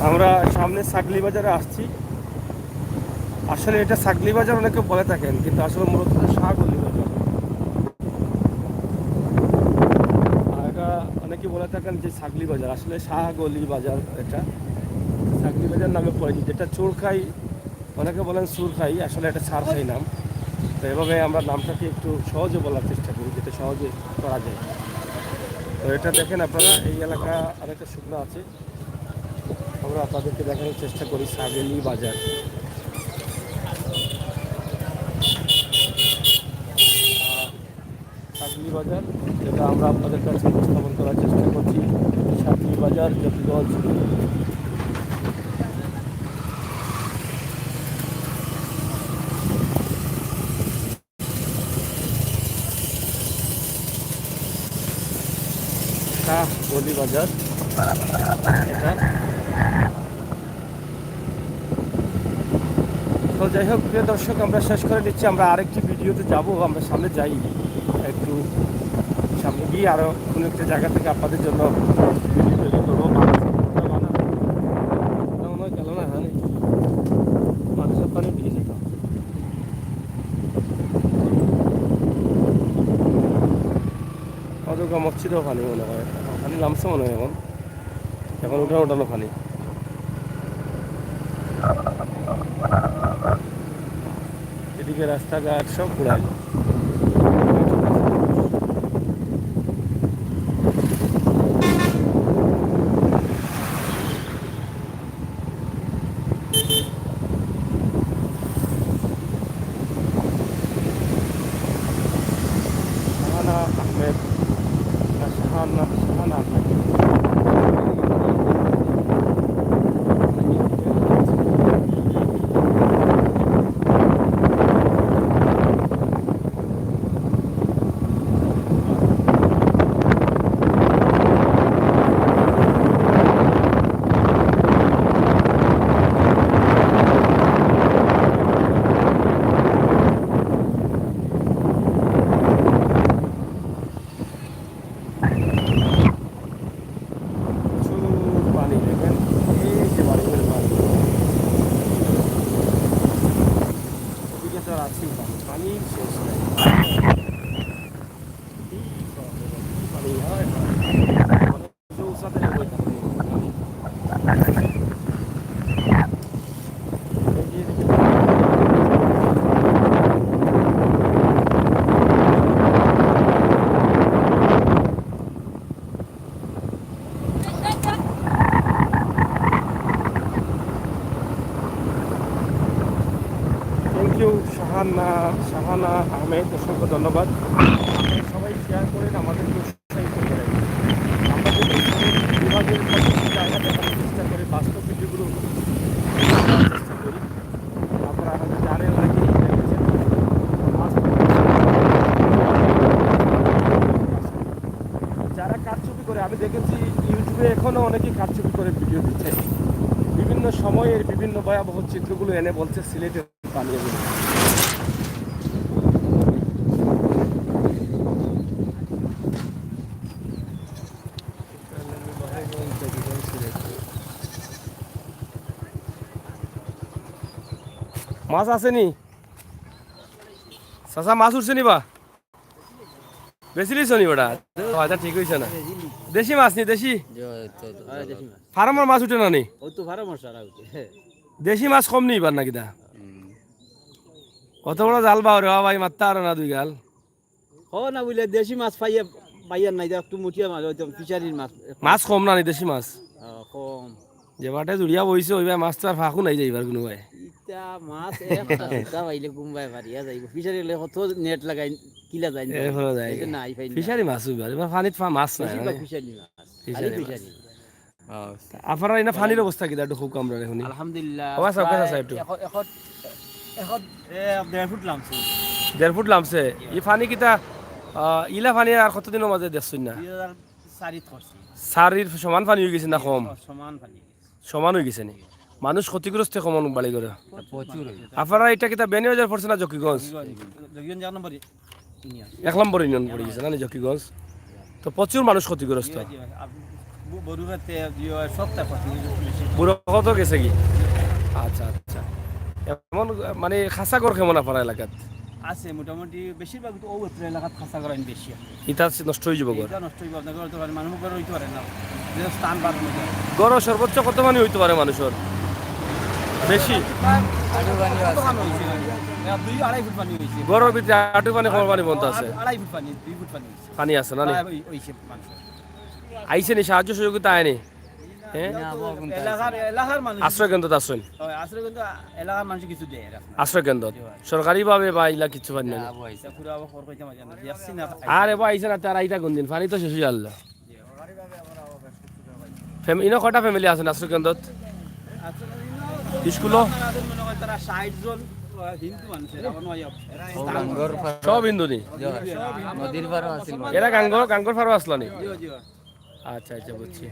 আমরা সামনে সাগলি বাজারে আসছি। আসলে এটা সাগলি বাজার অনেকে বলে থাকেন, কিন্তু আসলে মূলত শাহগলি বাজার। আর এটা অনেকে বলে থাকেন যে সাগলি বাজার, আসলে শাহগলি বাজার। এটা সাগলি বাজার নামে পরিচিত। এটা চোরখাই, অনেকে বলেন সুরখাই, আসলে এটা ছাড়খাই নাম। তো এভাবে আমরা নামটাকে একটু সহজে বলার চেষ্টা করি, যেটা সহজে করা যায়। তো এটা দেখেন আপনারা, এই এলাকা অনেকটা শুকনো আছে। আমরা আপনাদেরকে দেখানোর চেষ্টা করি সাগলি বাজার। সাগলি বাজার, যেটা আমরা আপনাদের কাছে উপস্থাপন করার চেষ্টা করছি। সাগলি বাজার, জকিগঞ্জ। শাহগলি বাজার এটা। তো যাই হোক প্রিয় দর্শক, আমরা শেষ করে নিচ্ছি। আমরা আরেকটি ভিডিওতে যাব, আমরা সামনে যাই, একটু সামনে গিয়ে আরও কোনো একটা জায়গা থেকে আপনাদের জন্য ভিডিও তৈরি করবো। এদিকেও পানি মনে হয়, পানি নামছে মনে হয় এখন, এখন উঠানো পানি। এদিকে রাস্তাঘাট সব পুরাই। শাহানা আহমেদ, শাহানা আহমেদ। প্রচুর পানি, দেখেন এই যে বাড়িঘরের পানি, ওদিকে তো আর আছেই পানি, পানির শেষ নাই। পানি হয় চৌসাতে বই থাকে পানি। এই যে এদিকে থ্যাংক ইউ শাহানা আহমেদ, অসংখ্য ধন্যবাদ। আপনারা সবাই শেয়ার করেন, আমাদেরকে উৎসাহিত করেন। আমরা যদি বিভাগের প্রত্যেকটি জায়গা দেখানোর চেষ্টা করি, বাস্তব ভিডিওগুলো দেখানোর চেষ্টা করি। আপনারা হয়তো জানেন অনেকেই দেখেছেন, যারা কারচুপি করে, আমি দেখেছি ইউটিউবে এখনো অনেকেই কারচুপি করে ভিডিও দিচ্ছে, বিভিন্ন সময়ের বিভিন্ন ভয়াবহ চিত্রগুলো এনে বলছে সিলেটের পানি এগুলো। মাছ আসেনি চাচা, মাছ উঠছে নি বা বেশি লিছ নি বেটা? আচ্ছা ঠিক হয়েছে না, দেশি মাছ নি? দেশি ফার্মার মাছ উঠে না নি? দেশি মাছ কম নি এবার নাকি দা? কত বড় জাল বাও রে ভাই, মাত্তা আর না দুই গাল। ও না বুঝলে দেশি মাছ পাইয়ার নাই, একটু মুঠিয়া মাছ হয়তো ফিশারির মাছ মাছ কম না নি দেশি মাছ? কম। যে বাটে জুড়িয়া বইছে ওইবার মাছ তো আর ফাঁকু নাই যাইবার কোনো ভাই। ইটা মাছ একটা পাইলে গুম্বাই পারিয়া যাইব, ফিশারি হলে কত নেট লাগাই কিলা যায় না, এরপরে যায় এটা নাই পাই ফিশারি মাছ হইবার, এবার পানিত মাছ নাই বেশিরভাগ ফিশারি মাছ, খালি ফিশারি ফিশারি। আপনারা এনে পানির অবস্থা কি একটু খুব আমরা এখন? আলহামদুলিল্লাহ ও আচ্ছা, ওকে আচ্ছা, একটু। এখন 1.5 ফুট লামছে, 1.5 ফুট লামছে ই পানি কিতা? ইলা পানি আর কতদিনের মাঝে দেখছুন না? 2004 করছি, সারির সমান পানি হয়ে গেছে না কম? সমান পানি সমান হয়ে গেছে নি? মানুষ ক্ষতিগ্রস্ত কমন বাড়ি করে। প্রচুর। আপনারা এটা কিতা বেনিবাজার পড়ছে না জকিগঞ্জ? যখন জানো নম্বর 1 নম্বর ইউনিয়ন পড়ে গেছে না জকিগঞ্জ? তো প্রচুর মানুষ ক্ষতিগ্রস্ত। বড়ুয়াতে সপ্তাহ বুড়ো কত গেছে কি? আচ্ছা আচ্ছা, এমন মানে খাসা ঘর কেমন আপনার এলাকাত? আছে মোটামুটি, বেশিরভাগ তো ওত্র এলাকাত খাসা করা বেশি আছে। ইটা নষ্ট হয়ে যাব ঘর? এটা নষ্ট হইব, আপনার ঘর তো পারে মানুষ ঘর হইতে পারে না, যে স্থান বাদ হয়ে গড় সর্বোচ্চ কত পানি হইতে পারে মানুষের? বেশি? 2-2.5 ফুট পানি হয়েছে, গড়ের ভিতরে আটু পানি কম পানি বন্ধ আছে? 2.5 ফুট পানি, 2 ফুট পানি হয়েছে, পানি আছে না? হয়েছে মানুষের। আইসে নি সাহায্য সহযোগিতা আয়নি? হ্যাঁ, এলাকার মানুষ আশ্রয় কেন্দ্র আসছেন? আসলে কিন্তু এলাকার মানুষ কিছু দেয় না, আশ্রয় কেন্দ্র সরকারি ভাবে বা ইলা কিছু পানি না? পুরা খবর কইতে মাঝে না যাচ্ছি না। আর এবার আইসে না তার আইটা কোন দিন পানি তো শেষ হয়ে গেল। ইনো কটা ফ্যামিলি আছেন আশ্রয় কেন্দ্র? স্কুলও মনে হয় তারা 60 জন হিন্দু মানুষের, সব হিন্দু নি? নদীর পাড়ও আছিল এরা গাঙ্গর ফারো আসলো নি? আচ্ছা আচ্ছা, বুঝছি।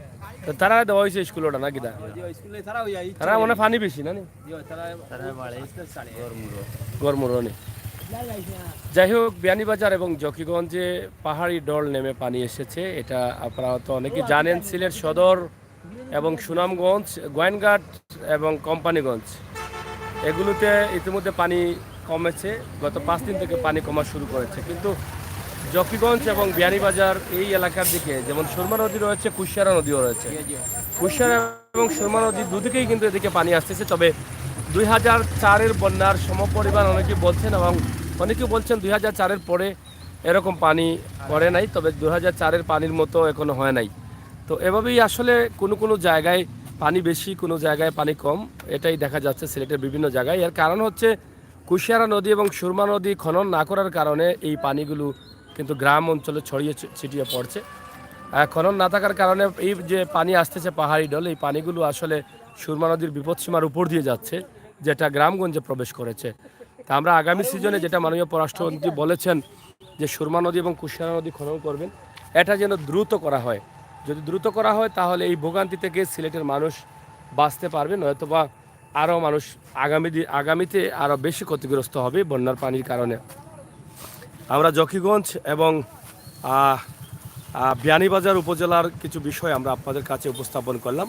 তো তারা দেওয়া হয়েছে স্কুলটা না কিনা? স্কুলে তারা হই তারা মনে পানি বেশি না নি? তারা বাড়ে গরমুর নি? যাই হোক, বিয়ানীবাজার এবং জকিগঞ্জে পাহাড়ি ডল নেমে পানি এসেছে, এটা আপনারা তো অনেকে জানেন। সিলেট সদর এবং সুনামগঞ্জ, গোয়েনঘাট এবং কোম্পানিগঞ্জ এগুলোতে ইতিমধ্যে পানি কমেছে, গত 5 দিন থেকে পানি কমা শুরু করেছে, কিন্তু জকিগঞ্জ এবং বিয়ানীবাজার এই এলাকার দিকে যেমন সুরমা নদী রয়েছে, কুশিয়ারা নদীও রয়েছে। কুশিয়ারা এবং সুরমা নদী দুদিকেই কিন্তু এদিকে পানি আসতেছে। তবে 2004-এর বন্যার সমপরিমাণ অনেকে বলছেন এবং অনেকে বলছেন 2004-এর পরে এরকম পানি পড়ে নাই, তবে 2004-এর পানির মতো এখনো হয় নাই। তো এভাবেই আসলে কোনো কোনো জায়গায় পানি বেশি, কোনো জায়গায় পানি কম, এটাই দেখা যাচ্ছে সিলেটের বিভিন্ন জায়গায়। এর কারণ হচ্ছে কুশিয়ারা নদী এবং সুরমা নদী খনন না করার কারণে এই পানিগুলো কিন্তু গ্রাম অঞ্চলে ছড়িয়ে ছিটিয়ে পড়ছে। খনন না থাকার কারণে এই যে পানি আসতেছে পাহাড়ি ঢল, এই পানিগুলো আসলে সুরমা নদীর বিপদসীমার উপর দিয়ে যাচ্ছে, যেটা গ্রামগঞ্জে প্রবেশ করেছে। তা আমরা আগামী সিজনে যেটা মাননীয় পররাষ্ট্রমন্ত্রী বলেছেন যে সুরমা নদী এবং কুশিয়ারা নদী খনন করবেন, এটা যেন দ্রুত করা হয়। যদি দ্রুত করা হয় তাহলে এই ভোগান্তি থেকে সিলেটের মানুষ বাঁচতে পারবে, নয়তোবা আরও মানুষ আগামীতে আরও বেশি ক্ষতিগ্রস্ত হবে বন্যার পানির কারণে। আমরা জকিগঞ্জ এবং বিয়ানীবাজার উপজেলার কিছু বিষয় আমরা আপনাদের কাছে উপস্থাপন করলাম।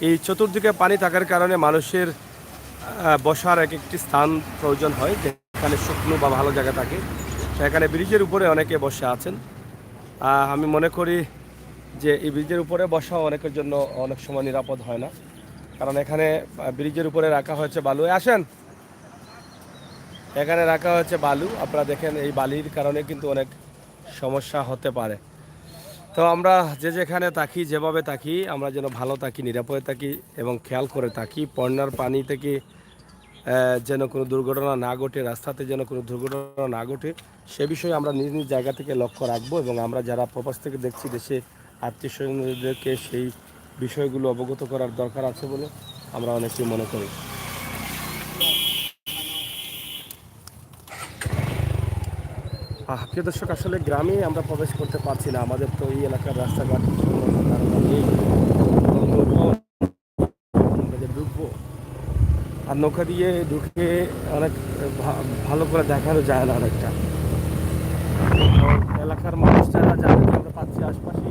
এই চতুর্দিকে পানি থাকার কারণে মানুষের বসার এক একটি স্থান প্রয়োজন হয়, যেখানে শুকনো বা ভালো জায়গা থাকে। সেখানে ব্রিজের উপরে অনেকে বসে আছেন। আমি মনে করি যে এই ব্রিজের উপরে বসা অনেকের জন্য অনেক সময় নিরাপদ হয় না, কারণ এখানে ব্রিজের উপরে রাখা হয়েছে বালু। আসেন, এখানে রাখা হয়েছে বালু। আপনারা দেখেন এই বালির কারণে কিন্তু অনেক সমস্যা হতে পারে। তো আমরা যে যেখানে থাকি, যেভাবে থাকি, আমরা যেন ভালো থাকি, নিরাপদে থাকি এবং খেয়াল করে থাকি। বন্যার পানি থেকে যেন কোনো দুর্ঘটনা না ঘটে, রাস্তাতে যেন কোনো দুর্ঘটনা না ঘটে, সে বিষয়ে আমরা নিজ নিজ জায়গা থেকে লক্ষ্য রাখবো। এবং আমরা যারা প্রবাস থেকে দেখছি, দেশে আত্মীয়স্বজনদেরকে সেই বিষয়গুলো অবগত করার দরকার আছে বলে আমরা অনেকেই মনে করি। প্রিয় দর্শক, আসলে গ্রামে আমরা প্রবেশ করতে পারছি না। আমাদের তো এই এলাকার রাস্তাঘাট ঢুকবো, আর নৌকা দিয়ে ঢুকে অনেক ভালো করে দেখানো যায় না অনেকটা। এলাকার মানুষ যারা জানে আমরা পাচ্ছি আশপাশে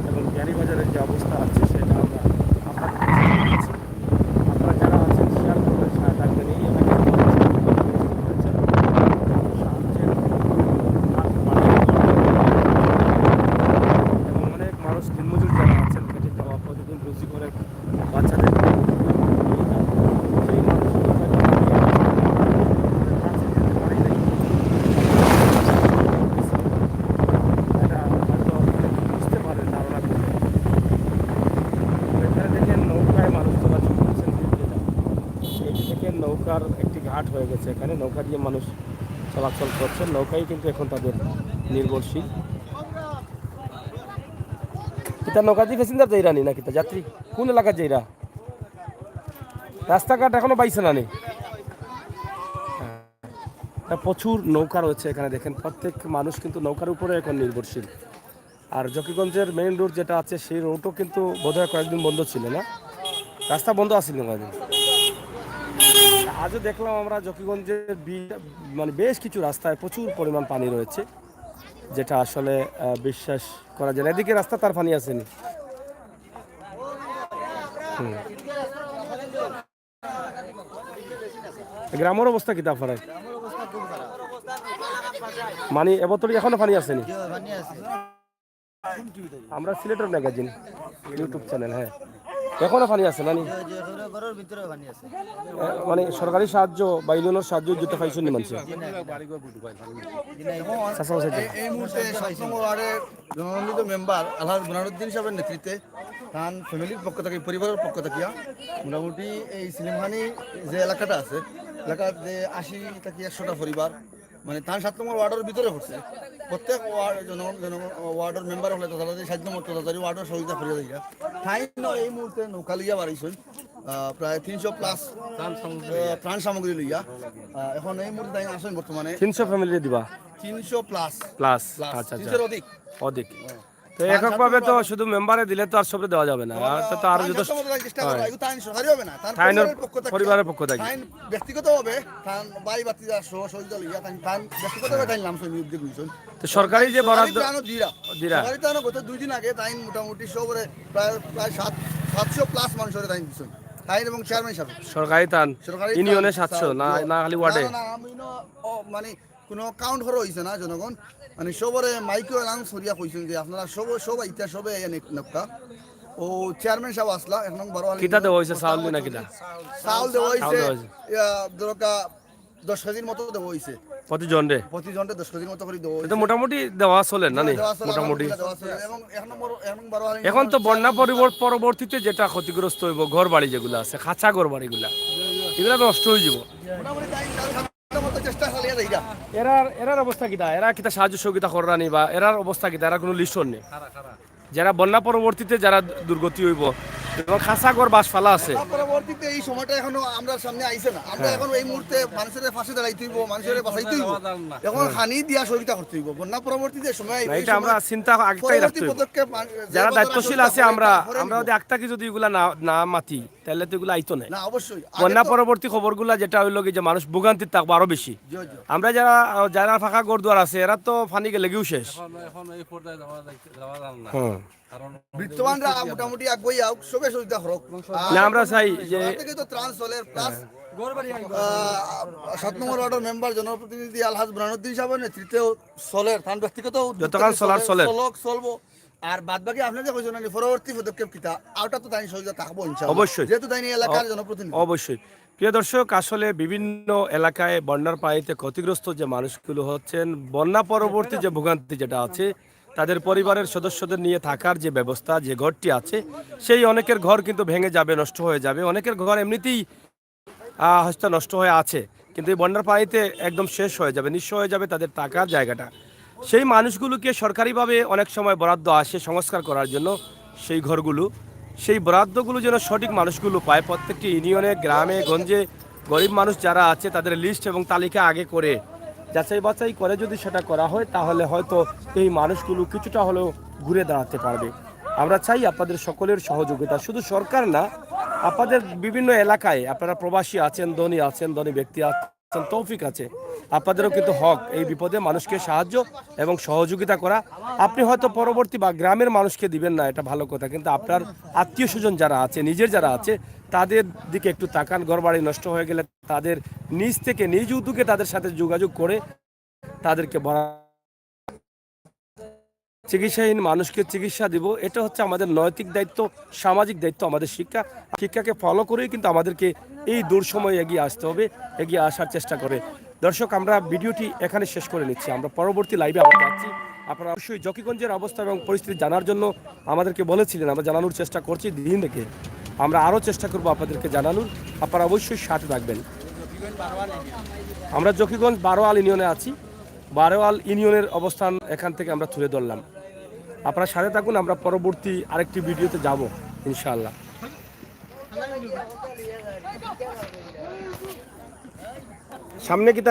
এবং বিয়ানীবাজারের যে অবস্থা আছে সেটা আমরা আপনারা যারা আছেন শেয়ার করবেন, সাহায্য থাকবেন। এই এলাকার এবং অনেক মানুষ দিনমজুর যারা আছেন, খেটে খাওয়া, প্রতিদিন রুজি করে বাচ্চাদের নৌকার একটি ঘাট হয়ে গেছে, এখানে নৌকা দিয়ে মানুষ চলাচল করছে। নৌকাই কিন্তু এখন তাদের নির্ভরশীল। কিতা নৌকা দিয়ে প্যাসেঞ্জার যাইরা নি না কিতা যাত্রী? কোন এলাকার যাইরা? রাস্তাঘাট এখনো পাইছে না নি? প্রচুর নৌকা রয়েছে এখানে, দেখেন প্রত্যেক মানুষ কিন্তু নৌকার উপরে এখন নির্ভরশীল। আর জকিগঞ্জের মেইন রোড যেটা আছে সেই রোডও কিন্তু বোধহয় কয়েকদিন বন্ধ ছিল না, রাস্তা বন্ধ আছিল কয়েকদিন। আজও দেখলাম আমরা জকিগঞ্জের মানে বেশ কিছু রাস্তায় প্রচুর পরিমাণ পানি রয়েছে, যেটা আসলে বিশ্বাস করা যায় না। এদিকে রাস্তা তার পানি আসেনি। গ্রামের অবস্থা কি তারপরে? মানে এবতরি এখনো পানি আসেনি? আমরা সিলেটের ম্যাগাজিন ইউটিউব চ্যানেল, হ্যাঁ, এখনো পানি আছে না? মানে সরকারি সাহায্য বা ইউনিয়নের সাহায্য দিতে পাইছেন মানুষ? এই মুহূর্তে জনমন্ডিত মেম্বার আলহাজ বুনারুদ্দিন সাহেবের নেতৃত্বে তার ফ্যামিলির পক্ষ থেকে, পরিবারের পক্ষ থেকে মোটামুটি এই সিলিমখানি যে এলাকাটা আছে, এলাকার যে 80 থেকে 100টা পরিবার, মানে তার 7 নম্বর ওয়ার্ডের ভিতরে পড়ছে। প্রত্যেক ওয়ার্ডের মেম্বার হলে তাদের সাহায্য মতো তাদের ওয়ার্ডের সহযোগিতা করিয়া দিই। তাই এই মুহূর্তে নৌকা লিয়া বাড়াইছেন প্রায় 300+ ত্রাণ সামগ্রী লইয়া। এখন এই মুহূর্তে তাই আসেন বর্তমানে 300 ফ্যামিলি দিবা? 300+, আচ্ছা, 300 অধিক। তো এককভাবে তো শুধু মেম্বারে দিলে তো আর সবরে দেওয়া যাবে না, তো আরো যত পরিবারের পক্ষ থেকে ব্যক্তিগতভাবে বাই বাতিদা সহযোগিতা লইয়া ব্যক্তিগতভাবে তাই নাম সৈনিক উদ্যোগ নিয়েছেন। তো সরকারি যে বরাদ্দ গত 2 দিন আগে তাই মোটামুটি সবরে প্রায় 700+ মানুষের তাই দিচ্ছেন। আইন এবং চেয়ারম্যান সাহেব সরকারি তান সরকারি ইউনিয়নে ত্রাণ, 700 না খালি ওয়ার্ডে? না, আমি মানে কোনো কাউন্ট করা হয়েছে না জনগণ মানে সবরে মাইকেও অ্যানাউন্স করিয়া কইছেন যে আপনারা সব ইত্যা সবে নক্কা ও চেয়ারম্যান সাহেব আসলা এক নং 12 কিতা দেওয়া হয়েছে চাউল না কিতা? চাউল দেওয়া হয়েছে দেওয়া হয়েছে। দরকা 10 কেজির মতো দেওয়া হয়েছে প্রতিজন রে প্রতিজনকে 10 কেজির মতো করে দেওয়া এটা মোটামুটি দেওয়া চলে না নি? দেওয়া আছে, মোটামুটি দেওয়া আছে। এবং এক নম্বর 12 এখন তো বন্যা পরবর্তীতে যেটা ক্ষতিগ্রস্ত হইব ঘর বাড়ি যেগুলো আছে খাঁচা ঘর বাড়িগুলা এগুলা নষ্ট হয়ে যাব। মোটামুটি তাই মতো চেষ্টা চালিয়ে যাই এরার অবস্থা কিটা? এরা কিতা সাহায্য সহযোগিতা করানি বা এরার অবস্থা কিটা? এরা কোনো লিস্ট নেই যারা বন্যা পরবর্তীতে যারা দুর্গতি হইব এবং খাঁচা ঘর বাস ফালা আছে। পরবর্তীতে এই সময়টা এখনো আমরা সামনে আইছে না আমরা এখন এই মুহূর্তে মানুষের পাশে দাঁড়াইতে হইব মানুষের বাঁচাইতে হইব এখন হানি দিয়া সহযোগিতা করতে হইব বন্যা পরবর্তীতে সময় না, এটা আমরা চিন্তা আগটাই রাখতে হইব। পদক্ষেপ যারা দায়িত্বশীল আছে আমরা যদি একটাকে যদি এগুলা না মাতি তাহলে তো এগুলো আইতো না। না অবশ্যই বন্যা পরবর্তী খবরগুলা যেটা হইলো কি যে মানুষ ভোগান্তির থাকবো আরো বেশি। আমরা যারা ফাঁকা গড়দুয়ার আছে এরা তো ফানি গেলে গিয়েও শেষ। এখন এই পর্যায়ে যাওয়া যান না হ্যাঁ কারণ বৃত্তবানরা মোটামুটি আগুই আউক সবে সহযোগিতা হোক না আমরা চাই যে থেকে তো ত্রাণ চলে প্লাস 7 নম্বর ওয়ার্ডের মেম্বার জনপ্রতিনিধি আলহাজ বুরহানুদ্দিন সাহেবের নেতৃত্বে চলের তার ব্যক্তিগত যতক্ষণ চলার চলে। চলবো আর বাদ বাকি আপনি যে কইছেন পরবর্তী পদক্ষেপ কিতা আউটা তো তাই সহযোগিতা থাকবো ইনশাআল্লাহ অবশ্যই। যেহেতু তাই এলাকার জনপ্রতিনিধি অবশ্যই প্রিয় দর্শক আসলে বিভিন্ন এলাকায় বন্যার পানিতে ক্ষতিগ্রস্ত যে মানুষগুলো হচ্ছেন বন্যা পরবর্তী যে ভোগান্তি যেটা আছে তাদের পরিবারের সদস্যদের নিয়ে থাকার যে ব্যবস্থা যে ঘরটি আছে সেই অনেকের ঘর কিন্তু ভেঙে যাবে নষ্ট হয়ে যাবে অনেকের ঘর এমনিতেই হয়তো নষ্ট হয়ে আছে কিন্তু এই বন্যার পানিতে একদম শেষ হয়ে যাবে নিঃস্ব হয়ে যাবে তাদের থাকার জায়গাটা সেই মানুষগুলোকে সরকারিভাবে অনেক সময় বরাদ্দ আসে সংস্কার করার জন্য সেই ঘরগুলো সেই বরাদ্দগুলো যেন সঠিক মানুষগুলো পায় প্রত্যেকটি ইউনিয়নে গ্রামে গঞ্জে গরিব মানুষ যারা আছে তাদের লিস্ট এবং তালিকা আগে করে যাচাই বাছাই করে যদি সেটা করা হয় তাহলে হয়তো এই মানুষগুলো কিছুটা হলেও ঘুরে দাঁড়াতে পারবে। আমরা চাই আপনাদের সকলের সহযোগিতা শুধু সরকার না আপনাদের বিভিন্ন এলাকায় আপনারা প্রবাসী আছেন ধনী ব্যক্তি আছেন তৌফিক আছে আপনাদেরও কিন্তু হক এই বিপদে মানুষকে সাহায্য এবং সহযোগিতা করা। আপনি হয়তো পরবর্তী বা গ্রামের মানুষকে দিবেন না এটা ভালো কথা কিন্তু আপনার আত্মীয় স্বজন যারা আছে নিজের যারা আছে তাদের দিকে একটু তাকান ঘরবাড়ি নষ্ট হয়ে গেলে তাদের নিজ থেকে নিজ উদ্যোগে তাদের সাথে যোগাযোগ করে তাদেরকে চিকিৎসাহীন মানুষকে চিকিৎসা দিব এটা হচ্ছে আমাদের নৈতিক দায়িত্ব সামাজিক দায়িত্ব আমাদের শিক্ষাকে ফলো করেই কিন্তু আমাদেরকে এই দূর সময়ে এগিয়ে আসতে হবে এগিয়ে আসার চেষ্টা করে। দর্শক আমরা ভিডিওটি এখানে শেষ করে নিচ্ছি আমরা পরবর্তী লাইভে আবার যাচ্ছি আপনারা অবশ্যই জকিগঞ্জের অবস্থা এবং পরিস্থিতি জানার জন্য আমাদেরকে বলেছিলেন আমরা জানানোর চেষ্টা করছি দিন থেকে আমরা আরও চেষ্টা করব আপনাদেরকে জানানোর আপনারা অবশ্যই সাথে থাকবেন। আমরা জকিগঞ্জ 12 আল ইউনিয়নে আছি 12 আল ইউনিয়নের অবস্থান এখান থেকে আমরা তুলে ধরলাম আপনারা সাথে থাকুন আমরা পরবর্তী আরেকটি ভিডিওতে যাব ইনশাআল্লাহ। সামনে কি